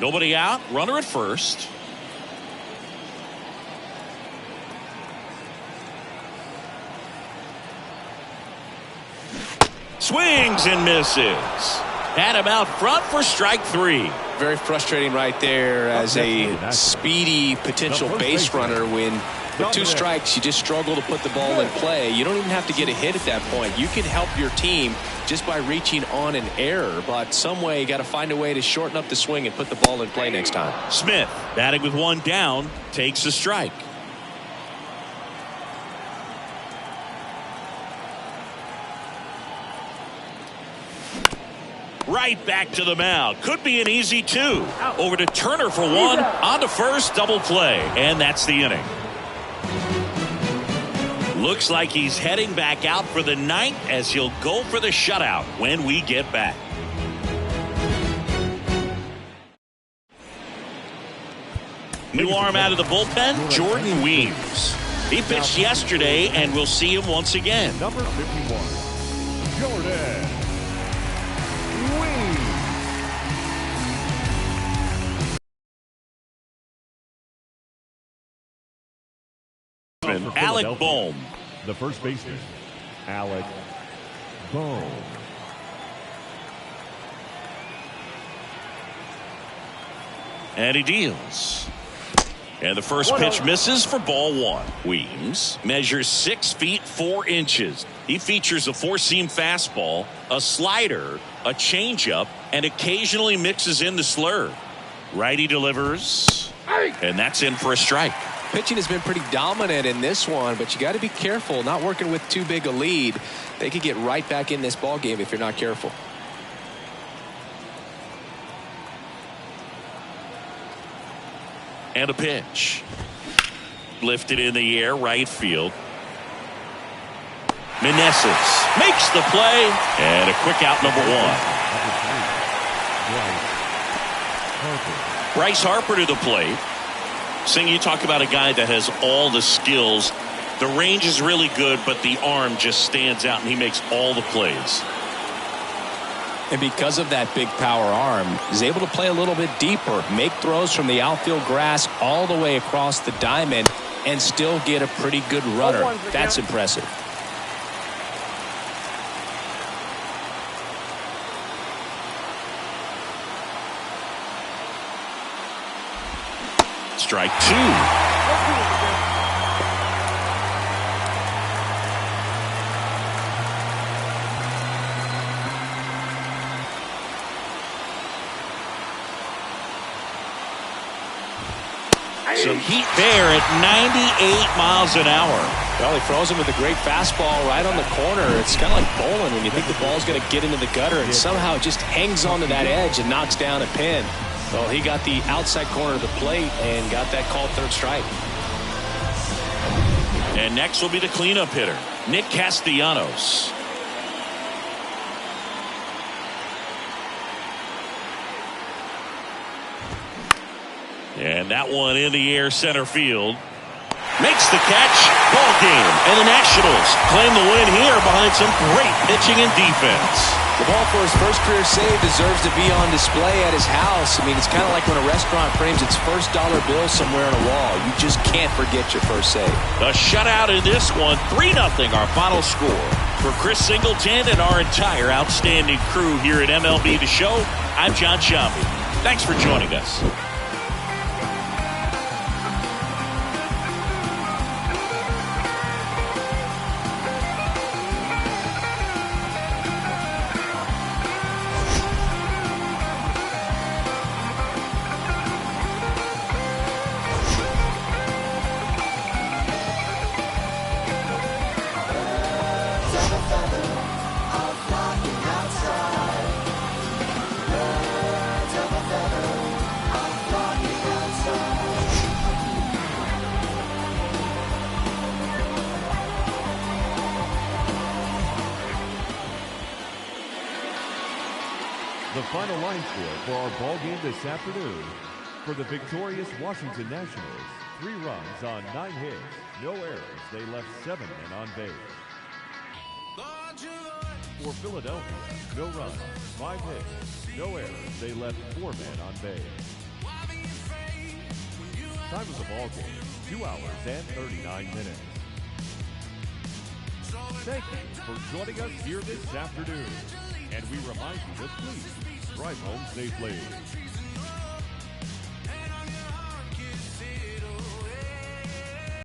Speaker 1: Nobody out. Runner at first. Swings and misses. Had him out front for strike three.
Speaker 2: Very frustrating right there as a speedy potential base runner when with 2 strikes you just struggle to put the ball in play. You don't even have to get a hit at that point. You can help your team just by reaching on an error, but some way you got to find a way to shorten up the swing and put the ball in play next time.
Speaker 1: Smith, batting with 1 down, takes a strike. Right back to the mound. Could be an easy 2. Over to Turner for 1. On to first, double play. And that's the inning. Looks like he's heading back out for the 9th as he'll go for the shutout when we get back. New arm out of the bullpen, Jordan Weems. He pitched yesterday, and we'll see him once again.
Speaker 4: Number 51, Jordan Weems.
Speaker 1: Alec Bohm.
Speaker 4: The first baseman, Alec Bohm.
Speaker 1: And he deals. And the first pitch misses for ball 1. Weems measures 6 feet 4 inches. He features a 4-seam fastball, a slider, a changeup, and occasionally mixes in the slurve. Righty delivers. And that's in for a strike.
Speaker 2: Pitching has been pretty dominant in this one, but you got to be careful not working with too big a lead. They could get right back in this ball game if you're not careful.
Speaker 1: And a pitch. Lifted in the air, right field. Meneses makes the play, and a quick out, number 1. Bryce Harper to the plate. Sing, you talk about a guy that has all the skills. The range is really good, but the arm just stands out, and he makes all the plays.
Speaker 2: And because of that big power arm, he's able to play a little bit deeper, make throws from the outfield grass all the way across the diamond, and still get a pretty good runner. That's impressive.
Speaker 1: Strike 2. Some heat there at 98 miles an hour.
Speaker 2: Well, he throws him with a great fastball right on the corner. It's kind of like bowling when you think the ball's going to get into the gutter, and somehow it just hangs onto that edge and knocks down a pin. Well, he got the outside corner of the plate and got that called third strike.
Speaker 1: And next will be the cleanup hitter, Nick Castellanos. And that one in the air center field. Makes the catch. Ball game. And the Nationals claim the win here behind some great pitching and defense.
Speaker 2: The ball for his first career save deserves to be on display at his house. I mean, it's kind of like when a restaurant frames its first dollar bill somewhere on a wall. You just can't forget your first save.
Speaker 1: The shutout in this one, 3-0 our final score. For Chris Singleton and our entire outstanding crew here at MLB The Show, I'm John Shambi. Thanks for joining us.
Speaker 4: The final line score for our ball game this afternoon: for the victorious Washington Nationals, 3 runs on 9 hits, no errors. They left 7 men on base. For Philadelphia, no runs, 5 hits, no errors. They left 4 men on base. Time of the ball game, 2 hours and 39 minutes. Thank you for joining us here this afternoon. And we remind you to please drive home safely.